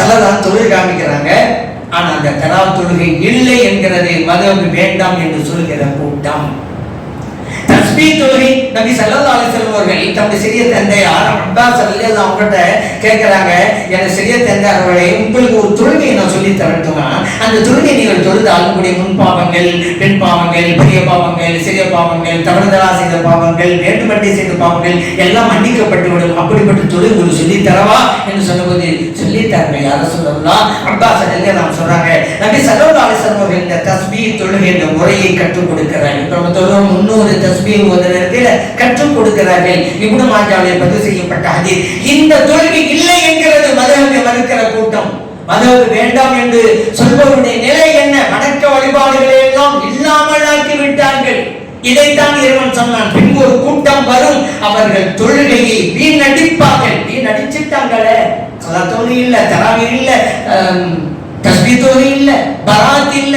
ஸல்லல்லாஹு தொழுகை காமிக்கிறாங்க. ஆனா அந்த தராவீஹ் தொழுகை இல்லை என்கிறது மதம் வேண்டாம் என்று சொல்கிற கூட்டம். தஸ்பீஹ் தொழுகை நபி ஸல்லல்லாஹு அலைஹி வஸல்லம் அவர்கள் தம்முடைய சிறிய தந்தையார் அப்பாஸ் ரலியல்லாஹு அன்ஹு கிட்ட கேக்குறாங்க, என் சிறிய தந்தையார் அவர்களே, உங்களுக்கு ஒரு தொழுகையை நான் சொல்லி தரட்டுமா? அந்த தொழுகை நீங்கள் தொழுதால் உங்களுடைய முன் பாவங்கள், பெண் பாவங்கள், பெரிய பாவங்கள், சிறிய பாவங்கள், தவறுதலா செய்த பாவங்கள், வேண்டுமென்றே செய்த பாவங்கள் எல்லாம் மன்னிக்கப்பட்டு விடும். அப்படிப்பட்ட தொழுகை ஒரு சொல்லி தரவா என்று சொன்னபோது சொல்லி தரங்க யார சொல்லலாம். அப்பாஸ் ரலியல்லாஹு சொல்றாங்க, நபி ஸல்லல்லாஹு அலைஹி வஸல்லம் அவர்கள் இந்த தஸ்பீஹ் தொழுகை என்ற முறையை கற்றுக் கொடுக்கிறார்கள். இப்ப நம்ம தொழுவோம் 300 தஸ்பீஹ் ஓதுறதுக்கு கற்றுக் கொடுக்கிறார்கள். இப்னு மாஜாவிலே பதிவு செய்யப்பட்ட ஹதீஸ். இந்த தொழுகை இல்லை என்கிறது மதஹபை மறுக்கிற கூட்டம். மதஹப் வேண்டாம் என்று சொல்பவருடைய நிலை என்ன? வணக்க வழிபாடுகளை எல்லாம் இல்லாமல் ஆக்கி விட்டார்கள். இதைத்தான் இறைவன் சொன்னான், பின்பு ஒரு கூட்டம் வரும், அவர்கள் தொழுகையை வீணடிப்பார்கள். வீணடிச்சிட்டாங்களே. தொழுகை இல்ல, தராவீஹ் இல்ல, தஸ்பீஹ் தொழுகை இல்ல, பராத் இல்ல.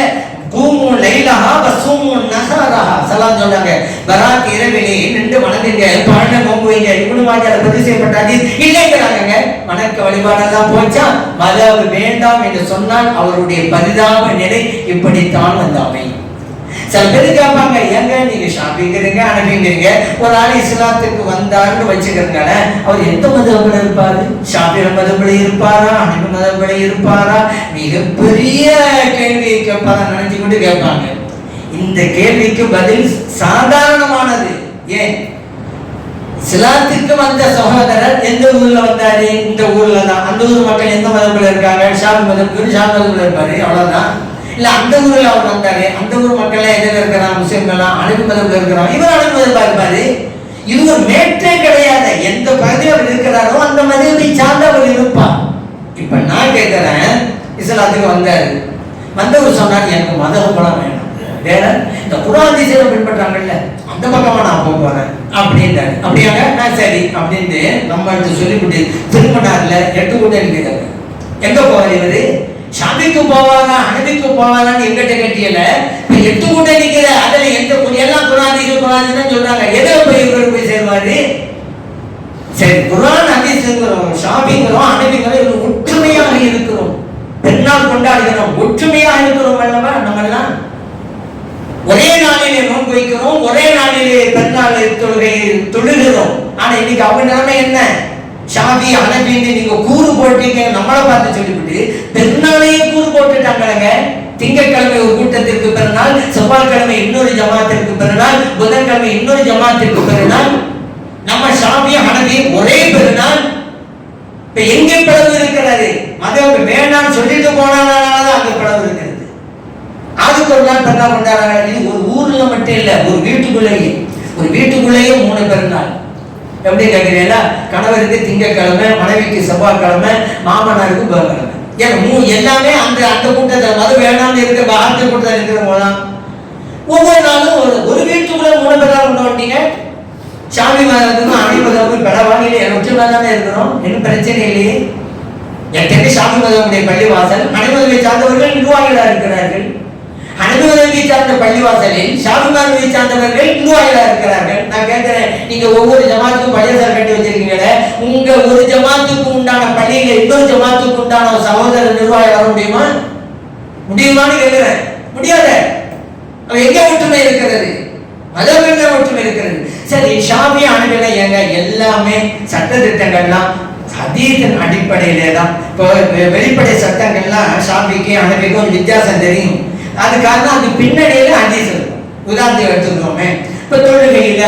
கூமு லைலஹா வஸூமு நஹரஹா. ஸலாம் சொல்றாங்க, பராத் இரவிலே நின்று வணங்குங்க, பாட நோன்பு வைங்க. இப்னு மாஜால பதிவு செய்யப்பட்ட ஹதீஸ் இல்லைங்கறாங்க. வணக்க வழிபாடெல்லாம் போச்சா? மதஹப் வேண்டாம் என்று சொன்னால் அவருடைய பரிதாப நிலை இப்படித்தான் வந்தாமை. சில பேர் கேட்பாங்க, ஏங்க நீங்க ஷாபிங்கிறீங்க, அனபிங்கிறீங்க, ஒரு ஆள் இஸ்லாத்துக்கு வந்தாருன்னு வச்சுக்கிறீங்களே, அவர் எந்த மதஹப்ல இருப்பாரு? ஷாஃபி மதஹப்ல இருப்பாரா, ஹனபி மதஹப்ல இருப்பாரா? மிகப்பெரிய கேள்வியை கேட்பாரா நினைச்சு கொண்டு கேட்பாங்க. இந்த கேள்விக்கு பதில் சாதாரணமானது. ஏன்? இஸ்லாத்துக்கு வந்த சகோதரர் எந்த ஊர்ல வந்தாரு? இந்த ஊர்ல தான். அந்த ஊர் மக்கள் எந்த மதஹப்ல இருக்காங்க? ஷாஃபி மதஹப், ஷாஃபி மதஹப்ல இருப்பாரு, அவ்வளவுதான். இல்ல அந்த ஊர்ல அவர் வந்தாரு, அந்த ஊர் மக்கள் எதில் இருக்கிறான்? முஸ்லிம்களா, அனபி மதஹப்ல இருக்கிறான், இவர் அனபி மதஹப் இருப்பாரு. இது ஒரு மேற்றே கிடையாது. எந்த பகுதியில் அவர் இருக்கிறாரோ அந்த மதஹபை சார்ந்தவர் இருப்பார். இப்ப நான் கேட்கிறேன், இஸ்லாத்துக்கு வந்தாரு, வந்தவர் சொன்னார், எனக்கு மதஹப்லாம் வேணும், வேற இந்த குர்ஆன் ஹதீஸை பின்பற்றாங்கல்ல அந்த பக்கமா நான் போறேன் அப்படின்றாரு. அப்படியாங்க, நான் சரி அப்படின்னு நம்ம சொல்லிவிட்டு திரும்பினார்ல 8 கூட்டம் இருக்கிறாங்க. எங்க போவார் இவரு? ஷாபிக்கு போவாரா, ஹனபிக்கு போவாரான்னு எங்கிட்ட கட்டியல. 8 கூட்டம் நிக்கிற, அதுல எந்த எல்லாம் குர்ஆன் ஹதீஸ் சொல்றாங்க. எதில் போய் இவர் போய் சேர்வாரு? சரி, குர்ஆன் ஹதீஸ்ங்கிறோம், ஷாபிங்கிறோம், ஹனபிங்கிறோம், இவங்க ஒற்றுமையாக இருக்கிறோம், பெருநாள் கொண்டாடுகிறோம், ஒற்றுமையாக இருக்கிறோம் அல்லவா? நம்ம எல்லாம் ஒரே நாளிலே நோன்பு வைக்கிறோம், ஒரே நாளிலே பெருநாள் தொழுகை தொழுகிறோம். ஆனா இன்னைக்கு அவங்க நிலைமை என்ன? ஷாஃபி, ஹனபி நீங்க கூறு போட்டீங்க, நம்மளை பார்த்து சொல்லிவிட்டு பெருநாளையே கூறு போட்டுட்டாங்க. திங்கட்கிழமை ஒரு கூட்டத்திற்கு பெருநாள், செவ்வாய்க்கிழமை இன்னொரு ஜமாத்திற்கு பெருநாள், புதன்கிழமை இன்னொரு ஜமாத்திற்கு பெருநாள். நம்ம ஷாஃபி, ஹனபி ஒரே பெருநாள். இப்ப எங்க பிளவு இருக்கிறது? மதம் வேண்டாம் சொல்லிட்டு போனால்தான் அங்க பிளவு இருக்கிறது. அது ஆண்டுக்கு ஒரு நாள் பெருநாள் கொண்டாடுறாங்க. இது ஒரு ஊர்ல மட்டும் இல்ல, ஒரு வீட்டுக்குள்ளேயே 3 பெருநாள். எப்படி கேட்கிறீங்களா? கணவருக்கு திங்கட்கிழமை, மனைவிக்கு செவ்வாய்க்கிழமை, மாமனாருக்கு புதன்கிழமை. ஏன் எல்லாமே அந்த கூட்டத்தில் மது வேணாம்னு இருக்கிற பாரதிய கூட்டத்தில் இருக்கிறவங்க தான். ஒவ்வொரு நாளும் ஒரு வீட்டுக்குள்ள 3 பெருநாள் கொண்டாடிங்க. சாமி மதத்துக்கும் அணி மதமும் பெடவானிலே ஒற்றுமை தானே இருக்கிறோம், என்ன பிரச்சனை இல்லையே. எத்தனை சாமி மதமுடைய பள்ளிவாசல் அனைவரை சார்ந்தவர்கள் நிர்வாகிகளாக இருக்கிறார்கள். அனைவரை சார்ந்த பள்ளிவாசலில் சாமி மதத்தை சார்ந்தவர்கள் நிர்வாகிகளாக இருக்கிறார்கள். நான் கேட்கிறேன், நீங்க ஒவ்வொரு ஜமாத்துக்கும் பள்ளிவாசல் கட்டி வச்சிருக்கீங்களே, உங்க ஒரு ஜமாத்துக்கு உண்டான பள்ளியில இன்னொரு ஜமாத்துக்கு உண்டான சகோதரர் நிர்வாகி வர முடியுமான்னு கேட்கிறேன். முடியாத. எங்க ஒற்றுமை இருக்கிறது? மதம் ஒற்றுமை இருக்கிறது. சரி, ஷாஃபி ஹனபில ஏங்க எல்லாமே சட்ட திட்டங்கள்லாம் ஹதீஸின் அடிப்படையிலே தான். இப்போ வெளிப்படை சட்டங்கள்லாம் ஷாஃபிக்கு ஹனபிக்கு ஒரு வித்தியாசம் தெரியும். அது காரணம் அது பின்னணியில ஹதீஸ் இருக்கும். உதாரணத்தை எடுத்துக்கிறோமே, இப்ப தொழுகையில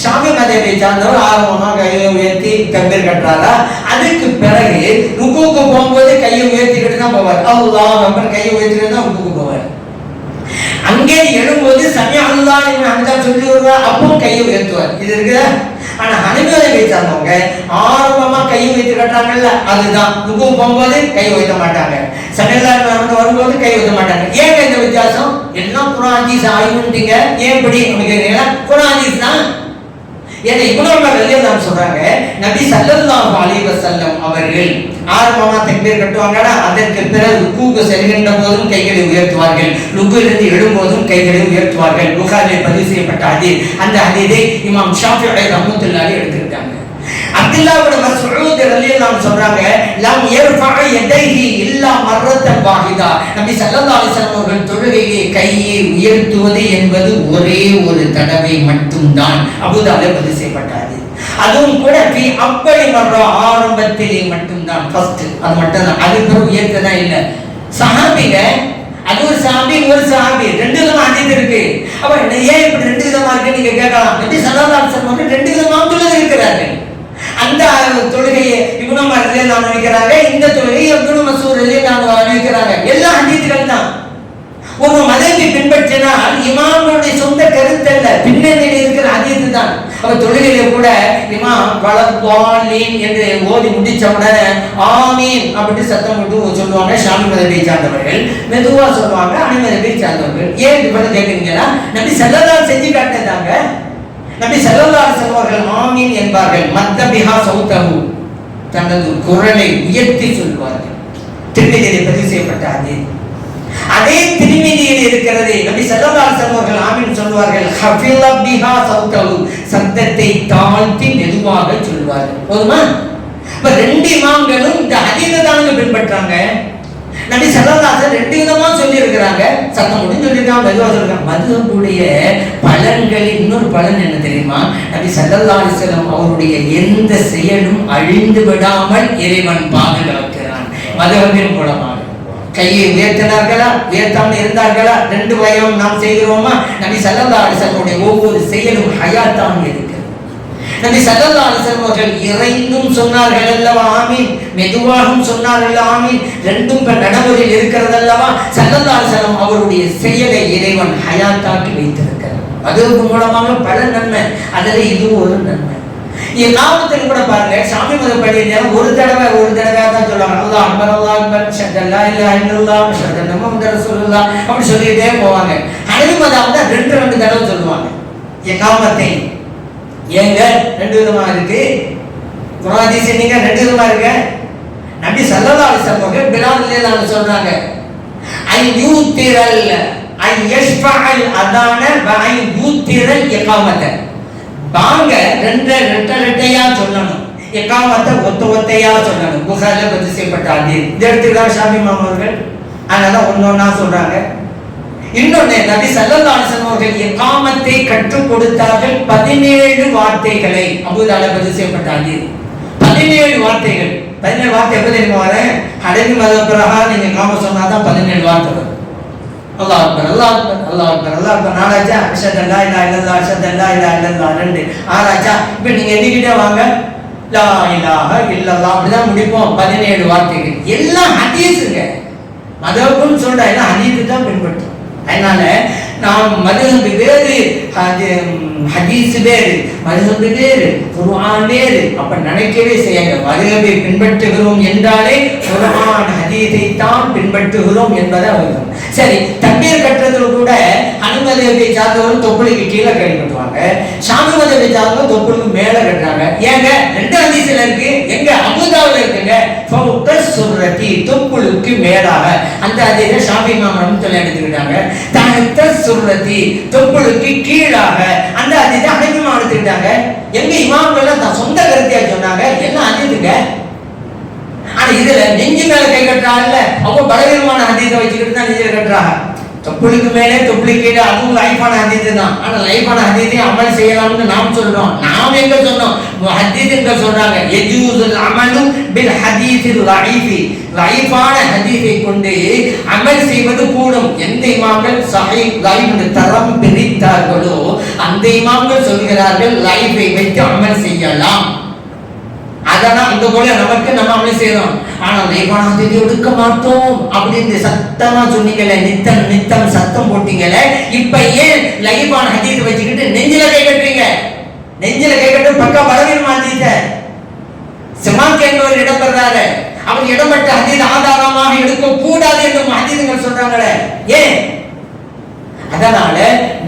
ஷாஃபி மதத்தை சார்ந்தவர் ஆர்வமா கையை உயர்த்தி தக்பீர் கட்டுறாரா, அதுக்கு பிறகு ருக்குவுக்கு போகும்போது கையை உயர்த்திக்கிட்டு தான் போவார். அல்லாஹ் அக்பர் கையை உயர்த்திக்கிட்டு தான் ருக்குவுக்கு போவார். அங்கே எழும்போது சமய அல்லாஹ் ஹம்தா சொல்லி வருவார், அப்பவும் கையை உயர்த்துவார். இது இருக்குதா? ஆனா ஹனபியை வைத்தாங்க ஆரம்பமா கையை வைத்து கட்டுறாங்கல்ல, அதுதான். ருக்கு போகும்போது கை வைக்க மாட்டாங்க, சமையல் வரும்போது கை வைக்க மாட்டாங்க. ஏங்க இந்த வித்தியாசம்? எல்லாம் குர்ஆன் ஹதீஸ் ஆய்வுன்றீங்க, ஏன் இப்படி கேக்குறீங்களா? குர்ஆன் ஹதீஸ் தான். ஏன்னா இப்னு உமர் ரலியல்லாஹு சொல்றாங்க, நபி ஸல்லல்லாஹு அலைஹி வஸல்லம் அவர்கள் ஆரம்பமா தக்பீர் கட்டுவாங்கடா, அதற்கு பிறகு ருக்குவுக்கு செல்கின்ற போதும் கைகளை உயர்த்துவார்கள், ருக்குவிலிருந்து எழும்போதும் கைகளை உயர்த்துவார்கள். புகாரில் பதிவு செய்யப்பட்ட ஹதீஸ். அந்த ஹதீஸை இமாம் ஷாஃபிஈ ரஹ்மத்துல்லாஹி எடுத்துக்கிட்டாங்க. அப்துல்லாஹ் இப்னு மஸ்ஊத் ரலியல்லாஹு சொல்றாங்க, லம் யர்ஃபஅ யதைஹி இல்லா மர்ரத்தன் வாஹிதா. நபி ஸல்லல்லாஹு அலைஹி வஸல்லம் அவர்கள் தொழுகையிலே கையை உயர்த்துவது என்பது ஒரே ஒரு தடவை மட்டும்தான். அபூதாவுல பதிவு செய்யப்பட்டது. அதுவும் கூட அப்படி மர்ற ஆரம்பத்திலே மட்டும்தான், ஃபர்ஸ்ட் அது மட்டும்தான். அது பிறகு உயர்த்ததான் இல்லை. சஹாபிங்க அது ஒரு சஹாபி ரெண்டு விதமா ஹதீஸ் இருக்கு. அப்ப ஏன் இப்படி ரெண்டு விதமா இருக்கு நீங்க கேட்கலாம். நபி ஸல்லல்லாஹு அலைஹி வஸல்லம் ரெண்டு விதமா தொழுகை இருக்கிறார்கள். அந்த தொழுகையை இப்னு உமர் ரலியல்லாஹு அன்ஹு நினைக்கிறாங்க, இந்த தொழுகையை இப்னு மஸ்ஊத் ரலியல்லாஹு அன்ஹு நினைக்கிறாங்க. எல்லா ஹதீஸ்கள் தான். ஒரு மதத்தை பின்பற்றினால் இமாமுடைய சொந்த கருத்து அல்ல, பின்னணியில் இருக்கிற ஹதீஸ் தான். அப்ப தொழுகையில கூட இமாம் வலத்வாலின் என்று ஓதி முடிச்ச உடனே ஆமீன் அப்படி சத்தம் போட்டு சொல்லுவாங்க. ஷாஃபி மதத்தை சார்ந்தவர்கள் மெதுவா சொல்லுவாங்க, ஹனபி மதத்தை சார்ந்தவர்கள். ஏன் இப்படி கேட்குறீங்கன்னா, நபி ஸல்லல்லாஹு செஞ்சு காட்டினாங்க. நபி ஸல்லல்லாஹு அலைஹி வஸல்லம் அவர்கள் ஆமீன் என்பார்கள், மத்தபிஹா சௌதஹு, தனது குரலை உயர்த்தி சொல்வார்கள். திருமதியில் பதிவு செய்யப்பட்ட ஹதீஸ். அதே திருமதியில் இருக்கிறது. நபி ஸல்லல்லாஹு அலைஹி வஸல்லம் அவர்கள் ஆமீன் சொல்வார்கள், ஹஃபில பிஹா சௌதஹு, சத்தத்தை தாழ்த்தி மெதுவாக சொல்வார்கள். போதுமா? இப்ப ரெண்டு இமாம்களும் இந்த ஹதீஸை தான் பின்பற்றாங்க. நபி ஸல்லல்லாஹு அலைஹி வஸல்லம் ரெண்டு விதமா சொல்லி இருக்கிறாங்க. சத்தம் முடிஞ்சு சொல்லிருக்காங்க, மெதுவா சொல்லிருக்காங்க. மதுஹபுடைய பலன்களில் இன்னொரு பலன் என்ன தெரியுமா? நபி ஸல்லல்லாஹு அலைஹி வஸல்லம் அவருடைய எந்த செயலும் அழிந்து விடாமல் இறைவன் பாதுகாக்கிறான். மதுஹபின் மூலமாக கையை உயர்த்தினார்களா, உயர்த்தாமல் இருந்தார்களா, ரெண்டு வயம் நாம் செய்கிறோமா? நபி ஸல்லல்லாஹு அலைஹி வஸல்லம் ஒவ்வொரு செயலும் ஹயாத்தான் இருக்கிறது. நபி ஸல்லல்லாஹு அலைஹி வஸல்லம் அவர்கள் இறைந்தும் சொன்னார்கள் அல்லவா ஆமீன், மெதுவாகவும் சொன்னார்கள் ஆமீன், ரெண்டும் நடைமுறையில் இருக்கிறது அல்லவா. ஸல்லல்லாஹு அலைஹி வஸல்லம் அவருடைய செயலை இறைவன் ஹயாத்தாக்கி வைத்திருக்கிறார். அதற்கு மூலமாக பல நன்மை, அதில் இது ஒரு நன்மை. இமாமத்தில் கூட பாருங்க, ஷாஃபி மதப்படியில ஒரு தடவை தான் சொல்லுவாங்க, அல்லாஹ் அக்பர் அல்லாஹ் அக்பர் ஷஹது லா இலாஹா இல்லல்லாஹ் ஷஹது அன்ன முஹம்மதர் ரசூலுல்லாஹ் அப்படி சொல்லிட்டே போவாங்க. ஹனபி மதம் தான் ரெண்டு தடவை சொல்லுவாங்க இமாமத்தை. ஏங்க ரெண்டு விதமா இருக்கு? குர்ஆன் ஹதீஸ் நீங்க ரெண்டு விதமா இருக்கு. நபி ஸல்லல்லாஹு அலைஹி வஸல்லம் அவர்கள் பிலால் ரலியல்லாஹு சொல்றாங்க, ஐ யூத்திரல் ஐ யஷ்ஃபஅல் அதான வ ஐ யூத்திரல் இகாமத. பாங்க ரெட்டையா சொல்லணும், இகாமத்தை ஒத்தையா சொல்லணும். புகாரில பதிவு செய்யப்பட்ட ஹதீஸ். இந்த இடத்துக்கு ஷாஃபி இமாம் அவர்கள் அதனால ஒன்னொன்னா சொல்றாங்க. இன்னொன்னு, நபி ஸல்லல்லாஹு அலைஹி வஸல்லம் அவர்கள் இகாமத்தை கற்றுக் கொடுத்தார்கள் 17 வார்த்தைகளை. அபூதாவுல பதிவு செய்யப்பட்ட ஹதீஸ். 17 வார்த்தைகள். 17 வார்த்தை எப்ப தெரியுமா வரும்? ஹனபி மதம் பிரகாரம் நீங்க இகாமத் சொன்னாதான் 17 வார்த்தை வரும். அல்லாஹ் அக்பர் அல்லாஹ் அக்பர் அல்லாஹ் அக்பர் அல்லாஹ் அக்பர் நாலாச்சா, அஷ்ஹது அல்லா இலாஹா இல்லல்லாஹ் அஷ்ஹது அல்லா இலாஹா இல்லல்லாஹ் ரெண்டு ஆறாச்சா. இப்ப நீங்க எண்ணிக்கிட்டே வாங்க, லா இலாஹா இல்லல்லாஹ் அப்படிதான் முடிப்போம். 17 வார்த்தைகள் எல்லாம் ஹதீஸுங்க. மதகுன்னு சொல்றா, எல்லாம் ஹதீஸ் தான் பின்பற்றும். அதனால நாம் மதுஹப் வேறு, ஹதீஸ் வேறு, மதுஹப் வேறு, குர்ஆன் வேறு அப்ப நினைக்கவே செய்யாங்க. மதுஹபை பின்பற்றுகிறோம் என்றாலே குர்ஆன் ஹதீஸை தான் பின்பற்றுகிறோம் என்பதை அர்த்தம். சரி, தக்பீர் கட்டுறதுல கூட ஹனபி மதுஹபை சார்ந்தவர்கள் தொப்புளுக்கு கீழே கை கட்டுவாங்க, ஷாஃபி மதுஹபை சார்ந்தவர்கள் தொப்புளுக்கு மேல கட்டுறாங்க. ஏங்க ரெண்டு ஹதீஸ்ல இருக்கு, எங்க அபூதாவுல இருக்குங்க ஃபௌக சுர்ரதி தொப்புளுக்கு மேலாக. அந்த ஹதீஸை ஷாஃபி இமாம் ரஹ்மத்துல்லாஹி எடுத்துக்கிட்டாங்க. தஹத சுர்ரதி தொப்புளுக்கு கீழாக அந்த ஹதீஸை ஹனபி இமாம் எடுத்துக்கிட்டாங்க. எங்க இமாம்கள் தான் சொந்த கருத்தியா சொன்னாங்க, எல்லாம் ஹதீஸுங்க. ஆனா இதுல நெஞ்சு மேல கை கட்டுறாங்கல்ல, அவங்க பலவீனமான ஹதீஸை வச்சுக்கிட்டு தான் நெஞ்சில கட்டுறாங்க. தொப்புளுக்கு மேலே தொப்புளுக்கு கீழே அதுவும் லைஃபான ஹதீஸ் தான். ஆனா லைஃபான ஹதீஸை அமல் செய்யலாம்னு நாம் சொல்றோம். நாம் எங்க சொன்னோம்? ஹதீஸ் எங்க சொல்றாங்க? யஜூஸுல் அமலு பில் ஹதீஸில் லைஃபி, லைஃபான ஹதீஸை கொண்டு அமல் செய்வது கூடும். எந்த இமாம்கள் சஹீஹ் லைஃப் தரம் பிரித்தார்களோ அந்த இமாம்கள் சொல்கிறார்கள் லைஃபை வைத்து அமல் செய்யலாம். அதெல்லாம் அந்த போல நமக்கு நம்ம அமல் செய்யறோம். ஆனா லைஃபான ஹதீஸை எடுக்க மாட்டோம் அப்படின்னு சத்தமா சொன்னீங்கல்ல, நித்தம் சத்தம் போட்டீங்கல்ல. இப்ப ஏன் லைஃபான ஹதீஸை வச்சுக்கிட்டு நெஞ்சில கை கட்டுறீங்க? நெஞ்சில கை கட்டு பக்கா பலவீனமா ஹதீஸ சிமாக்கு என்ற ஒரு இடம் பெறாரு. அவங்க இடம்பெற்ற ஹதீஸ் ஆதாரமாக எடுக்க கூடாது என்று ஹதீஸ்கள் சொல்றாங்களே, ஏன்? அதனால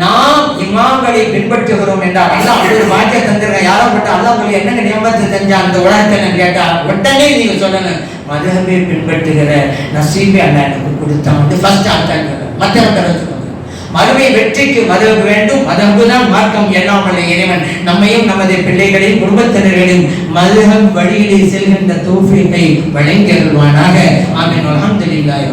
நாம் இமாம்களை பின்பற்றுகிறோம் என்றால் அல்லாஹ் அப்படி ஒரு வாக்கிய தந்திருக்க. யாரோ பட்ட அல்லாஹ் உங்களுக்கு என்னங்க நியமத்தை செஞ்சா அந்த உலகத்தை கேட்டா உடனே நீங்க சொல்லணும் மதுஹபை பின்பற்றுகிற நசீபை அல்லாஹ் எனக்கு கொடுத்தான். ஃபர்ஸ்ட் ஆன்சர் மற்றவங்க மறுமை வெற்றிக்கு மதுஹப் வேண்டும். மதுஹப் தான் மார்க்கம். எல்லாம் வல்ல இறைவன் நம்மையும் நமது பிள்ளைகளையும் குடும்பத்தினர்களையும் மதுஹப் வழியிலே செல்கின்ற தௌஃபீகை வழங்கி அருள்வானாக. ஆமீன். அல்ஹம்துலில்லாஹி.